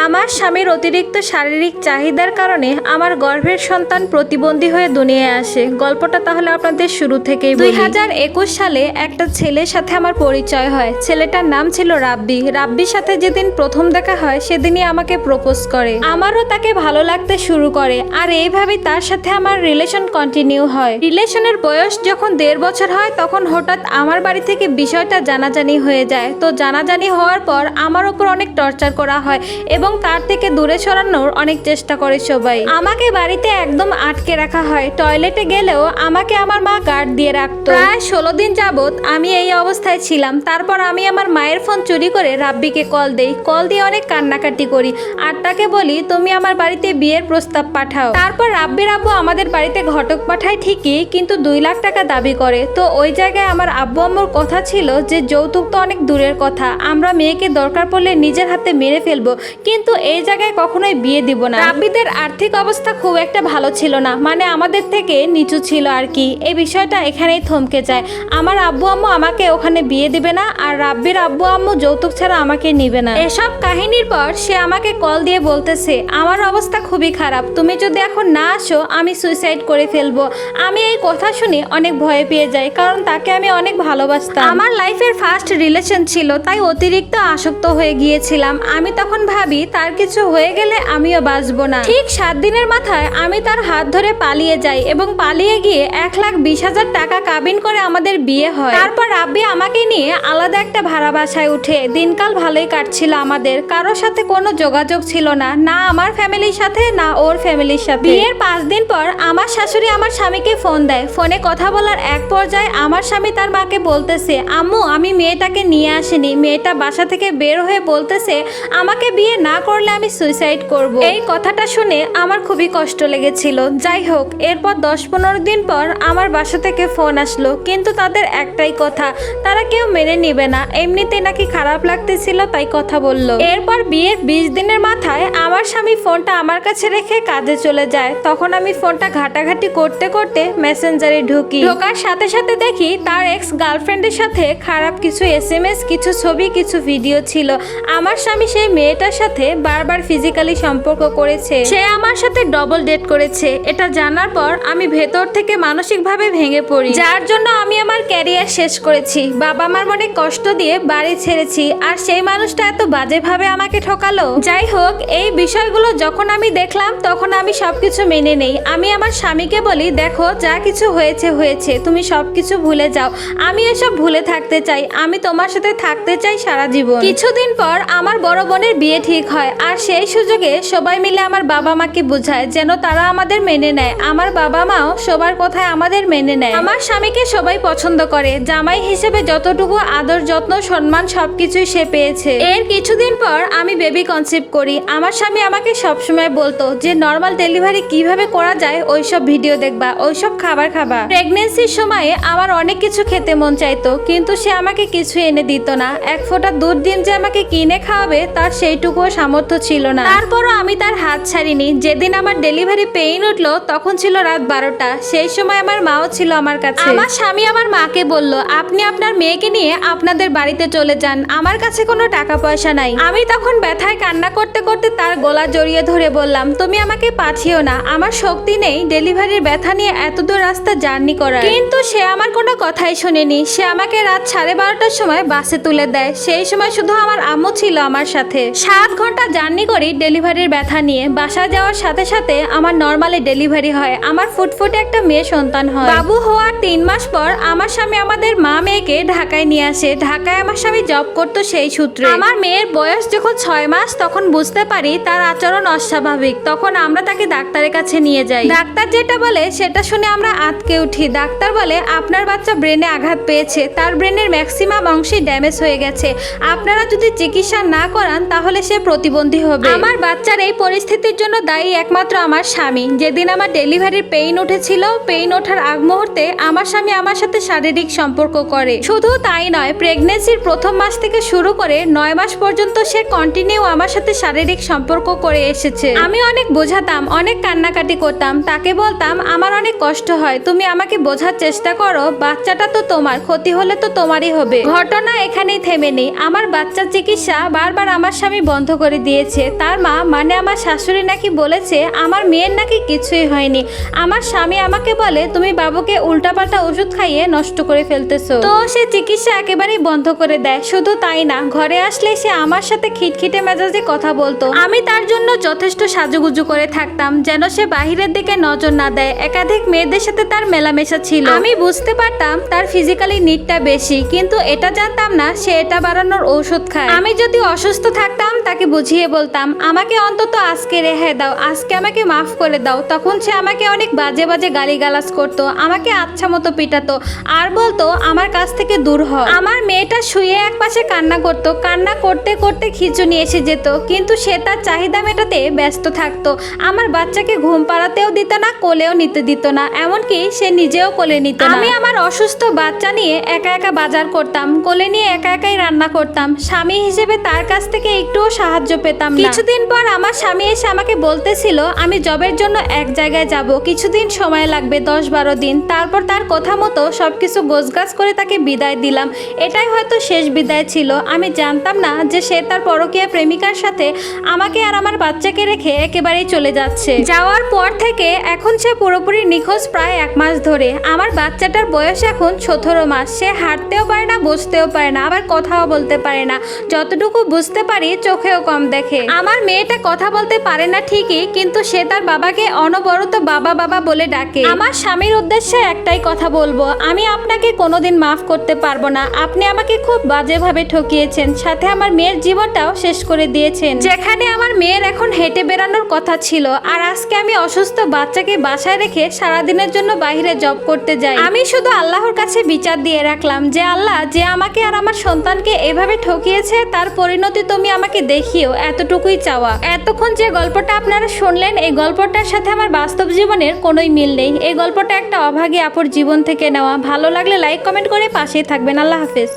আমার স্বামীর অতিরিক্ত শারীরিক চাহিদার কারণে আমার গর্ভের সন্তান প্রতিবন্ধী হয়ে দুনিয়ায় আসে। গল্পটা তাহলে আপনাদের শুরু থেকেই বলি। 2021 সালে একটা ছেলের সাথে আমার পরিচয় হয়। ছেলেটার নাম ছিল রাব্বি। রাব্বির সাথে যেদিন প্রথম দেখা হয় সেদিনই আমাকে প্রপোজ করে। আমারও তাকে ভালো লাগতে শুরু করে, আর এইভাবেই তার সাথে আমার রিলেশন কন্টিনিউ হয়। রিলেশনের বয়স যখন 1.5 বছর হয় তখন হঠাৎ আমার বাড়ি থেকে বিষয়টা জানাজানি হয়ে যায়। তো জানাজানি হওয়ার পর আমার উপর অনেক টর্চার করা হয় এবং তার থেকে দূরে সরানোর অনেক চেষ্টা করে সবাই। আমাকে বাড়িতে একদম আটকে রাখা হয়। টয়লেটে গেলেও আমাকে আমার মা গার্ড দিয়ে রাখতো। প্রায় 16 দিন যাবত আমি এই অবস্থায় ছিলাম। তারপর আমি আমার মায়ের ফোন চুরি করে রাব্বিকে কল দেই। কল দিয়ে অনেক কান্নাকাটি করি আর তাকে বলি তুমি আমার বাড়িতে বিয়ের প্রস্তাব পাঠাও। তারপর রাব্বির আব্বু আমাদের বাড়িতে ঘটক পাঠায় ঠিকই, কিন্তু 2 লাখ টাকা দাবি করে। তো ওই জায়গায় আমার আব্বু আম্মুর কথা ছিল যে যৌতুক তো অনেক দূরের কথা, আমরা মেয়েকে দরকার পড়লে নিজের হাতে মেরে ফেলবো, কিন্তু এই জায়গায় কখনোই বিয়ে দিব না। রাব্বিদের আর্থিক অবস্থা খুব একটা ভালো ছিল না, মানে আমাদের থেকে নিচু ছিল আর কি। এই বিষয়টা এখানেই থমকে যায়। আমার আব্বু আম্মু আমাকে ওখানে বিয়ে দিবে না, আর রাব্বির আব্বু আম্মু যৌতুক ছাড়া আমাকে নিবে না। এসব কাহিনীর পর সে আমাকে কল দিয়ে বলতেছে আমার অবস্থা খুবই খারাপ, তুমি যদি এখন না আসো আমি সুইসাইড করে ফেলবো। আমি এই কথা শুনে অনেক ভয় পেয়ে যাই, কারণ তাকে আমি অনেক ভালোবাসতাম। আমার লাইফের ফার্স্ট রিলেশন ছিল, তাই অতিরিক্ত আসক্ত হয়ে গিয়েছিলাম। আমি তখন ভাবি তার কিছু হয়ে গেলে আমিও বাঁচবো না। ঠিক 7 দিনের মাথায় আমি তার হাত ধরে পালিয়ে যাই এবং পালিয়ে গিয়ে 1,20,000 টাকা কাবিন করে আমাদের বিয়ে হয়। তারপর রাব্বি আমাকে নিয়ে আলাদা একটা ভাড়া বাসায় উঠে। দিনকাল ভালোই কাটছিল আমাদের, কারোর সাথে কোনো যোগাযোগ ছিল না, না আমার ফ্যামিলির সাথে না ওর ফ্যামিলির সাথে। বিয়ের 5 দিন পর আমার শাশুড়ি আমার স্বামীকে ফোন দেয়। ফোনে কথা বলার এক পর্যায়ে আমার স্বামী তার মাকে বলতেছে আম্মু আমি মেয়েটাকে নিয়ে আসিনি। মেয়েটা বাসা থেকে বের হয়ে বলতেছে আমাকে বিয়ে না করলে আমি সুইসাইড করব। এই কথাটা শুনে আমার খুবই কষ্ট লেগেছিল। যাই হোক, এরপর 10-15 দিন পর আমার বাসা থেকে ফোন আসলো, কিন্তু তাদের একটাই কথা, তারা কেউ মেনে নিবে না, এমনিতে নাকি খারাপ লাগতেছিল তাই কথা বলল। এরপর বিয়ের 20 দিনের মাথায় আমার স্বামী ফোনটা আমার কাছে রেখে কাজে চলে যায়। তখন আমি ফোনটা ঘাটাঘাটি করতে করতে মেসেঞ্জারে ঢুকি। ঢোকার সাথে সাথে দেখি তার এক্স গার্লফ্রেন্ডের সাথে খারাপ কিছু SMS, কিছু ছবি, কিছু ভিডিও ছিল। আমার স্বামী সেই মেয়েটার সাথে বারবার ফিজিক্যালি সম্পর্ক করেছে, সে আমার সাথে ডবল ডেট করেছে। এটা জানার পর আমি ভেতর থেকে মানসিকভাবে ভেঙে পড়ি, যার জন্য আমি আমার ক্যারিয়ার শেষ করেছি, বাবা মার মনে কষ্ট দিয়ে বাড়ি ছেড়েছি, আর সেই মানুষটা এত বাজেভাবে আমাকে ঠকালো। যাই হোক, এই বিষয়গুলো যখন আমি দেখলাম তখন আমি সবকিছু মেনে নেই। আমি আমার স্বামীকে বলি দেখো যা কিছু হয়েছে হয়েছে, তুমি সবকিছু ভুলে যাও, আমি এসব ভুলে থাকতে চাই, আমি তোমার সাথে থাকতে চাই সারা জীবন। কিছুদিন পর আমার বড় বোনের বিয়ে ঠিক হয়, আর সেই সুযোগে সবাই মিলে আমার বাবা মাকে বোঝায় যেন তারা আমাদের মেনে নেয়। আমার বাবা মাও সবার কথায় আমাদের মেনে নেয়। আমার স্বামীকে সবাই পছন্দ করে, জামাই হিসেবে যতটুকু আদর যত্ন সম্মান সবকিছুই সে পেয়েছে। এর কিছুদিন পর আমি বেবি কনসিভ করি। আমার স্বামী আমাকে সবসময় বলতো যে নর্মাল ডেলিভারি কিভাবে করা যায় ওইসব ভিডিও দেখবা, ওইসব খাবার খাবা। প্রেগনেন্সির সময়ে আমার অনেক কিছু খেতে মন চাইতো, কিন্তু সে আমাকে কিছু এনে দিত না। এক ফোঁটা দুধ ডিম যে আমাকে কিনে খাওয়াবে তার সেইটুকুও সামর্থ্য ছিল না। তারপরও আমি তার হাত ছাড়িনি। যেদিন আমার ডেলিভারি পেইন উঠলো তখন ছিল রাত 12টা। সেই সময় আমার মাও ছিল আমার কাছে। আমার স্বামী আমার মাকে বলল আপনি আপনার মেয়েকে নিয়ে আপনাদের বাড়িতে চলে যান, আমার কাছে কোনো টাকা পয়সা নাই। আমি তখন ব্যথায় কান্না করতে করতে তার গলা জড়িয়ে ধরে বললাম তুমি আমাকে পাঠিও না, আমার শক্তি নেই ডেলিভারির ব্যথা নিয়ে এত দূর রাস্তা জার্নি করার। কিন্তু সে আমার কোনো কথাই শোনেনি। সে আমাকে রাত 12:30টার সময় বাসে তুলে দেয়। সেই সময় শুধু আমার আম্মু ছিল আমার সাথে। 7 ঘন্টা জার্নি করি ডেলিভারির ব্যথা নিয়ে। বাসা যাওয়ার সাথে সাথে আমার নর্মালি ডেলিভারি হয়। আমার ফুটফুটে একটা মেয়ে সন্তান হয়। বাবু হওয়ার 3 মাস পর আমার স্বামী আমাদের মা মেয়েকে ঢাকায় নিয়ে আসে। ঢাকায় আমার স্বামী জব করতো সেই সূত্রে। আমার মেয়ের বয়স যখন 6 মাস তখন বুঝতে পারি তার আচরণ অস্বাভাবিক। তখন আমরা তাকে ডাক্তারের কাছে নিয়ে যাই। ডাক্তার যেটা বলে সেটা শুনে আমরা আঁতকে উঠি। ডাক্তার বলে আপনার বাচ্চা ব্রেনে আঘাত পেয়েছে, তার ব্রেনের ম্যাক্সিমাম অংশই ড্যামেজ হয়ে গেছে, আপনারা যদি চিকিৎসা না করান তাহলে সে প্রতিবন্ধী হবে। আমার বাচ্চার এই পরিস্থিতির জন্য দায়ী একমাত্র আমার স্বামী। যেদিন আমার ডেলিভারির পেইন উঠেছিল, পেইন ওঠার আগ মুহূর্তে আমার স্বামী আমার সাথে শারীরিক সম্পর্ক করে। শুধু তাই নয়, প্রেগনেন্সির প্রথম মাস থেকে শুরু করে 9 মাস পর্যন্ত সে কন্টিনিউ আমার সাথে শারীরিক সম্পর্ক করে এসেছে। আমি অনেক বোঝাতাম, অনেক কান্নাকাটি করতাম, তাকে বলতাম আমার অনেক কষ্ট হয়, তুমি আমাকে বোঝার চেষ্টা করো, বাচ্চাটা তো তোমার, ক্ষতি হলে তো তোমারই হবে। ঘটনা এখানেই থেমে নেই। আমার বাচ্চার চিকিৎসা বারবার আমার স্বামী বন্ধ করে দিয়েছে। তার মা মানে আমার শাশুড়ি নাকি বলেছে আমার মেয়ের নাকি কিছুই হয়নি। আমার স্বামী আমাকে বলে তুমি বাবুকে উল্টাপাল্টা ওষুধ খাইয়ে নষ্ট করে ফেলতেছো। তো সে চিকিৎসা একেবারেই বন্ধ করে দেয়। শুধু তাই না, ঘরে আসলে সে আমার সাথে খিটখিটে মেজাজে কথা বলতো। আমি তার জন্য যথেষ্ট সাজুগুজু করে থাকতাম যেন সে বাহিরের দিকে নজর না দেয়। একাধিক মেয়েদের সাথে তার মেলামেশা ছিল। আমি বুঝতে পারতাম তার ফিজিক্যালি নিডটা বেশি, কিন্তু এটা জানতাম না সে এটা বাড়ানোর ঔষধ খায়। আমি যদি অসুস্থ থাকতাম তাকে বুঝিয়ে বলতাম আমাকে অন্তত আজকে রেহাই দাও, আজকে আমাকে মাফ করে দাও। তখন সে আমাকে অনেক বাজে বাজে গালিগালাজ করতো, আমাকে আচ্ছা মতো পিটাতো আর বলতো আমার কাছ থেকে দূর হ। আমার মেয়েটা শুয়ে এক পাশে কান্না করতো, কান্না করতে করতে খিঁচুনি এসে যেত, কিন্তু সে তার চাহিদা মেটাতে ব্যস্ত থাকতো। আমার বাচ্চাকে ঘুম পাড়াতেও দিত না, কোলেও নিতে দিত না, এমনকি সে নিজেও কোলে নিত না। আমি আমার অসুস্থ বাচ্চা নিয়ে একা একা বাজার করতাম, কোলে নিয়ে একা একাই রান্না করতাম। স্বামী হিসেবে তার কাছ থেকে একটুও সাহায্য পেতাম না। কিছুদিন পর আমার স্বামী এসে আমাকে বলতেছিল আমি জবের জন্য এক জায়গায় যাব, কিছুদিন সময় লাগবে, 10-12 দিন। তারপর তার কথা মতো সবকিছু গোছগাছ করে তাকে বিদায় দিলাম। এটাই হয়তো শেষ বিদায় ছিল। আমি জানতাম না যে সে তার পরকীয়া প্রেমিকার সাথে আমাকে আর আমার বাচ্চাকে রেখে একেবারেই চলে যাচ্ছে। যাওয়ার পর থেকে এখন সে পুরোপুরি নিখোঁজ প্রায় 1 মাস ধরে। আমার বাচ্চাটার বয়স এখন 17 মাস। সে হাঁটতেও পারে না, বসতেও পারে না, আবার কথাও বলতে পারে না। যতটুকু বুঝতে পারি চোখেও কম দেখে। আমার মেয়েটা কথা বলতে পারে না ঠিকই, কিন্তু সে তার বাবাকে অনবরত বাবা বাবা বলে ডাকে। আমার স্বামীর উদ্দেশ্যে একটাই কথা বলবো, আমি আপনাকে কোনোদিন মাফ করতে পারবো না। আপনি আমাকে খুব বাজেভাবে ঠকিয়েছেন, সাথে আমার মেয়ের জীবনটাও শেষ করে দিয়েছেন। যেখানে আমার মেয়ের এখন হেঁটে বেড়ানোর কথা ছিল, আর আজকে আমি অসুস্থ বাচ্চাকে বাসায় রেখে সারাদিনের জন্য বাইরে জব করতে যাই। আমি শুধু আল্লাহর কাছে বিচার দিয়ে রাখলাম যে আল্লাহ, যে আমাকে আর আমার সন্তানকে এভাবে ঠকিয়েছে তার পরিণতি তুমি আমাকে দেখিও, এতটুকুই চাওয়া। এতক্ষণ যে গল্পটা আপনারা শুনলেন, এই গল্পটার সাথে আমার বাস্তব জীবনের কোনোই মিল নেই। এই গল্পটা একটা অভাগী আপুর জীবন থেকে নেওয়া। ভালো লাগলে লাইক কমেন্ট করে পাশেই থাকবেন। আল্লাহ হাফেজ।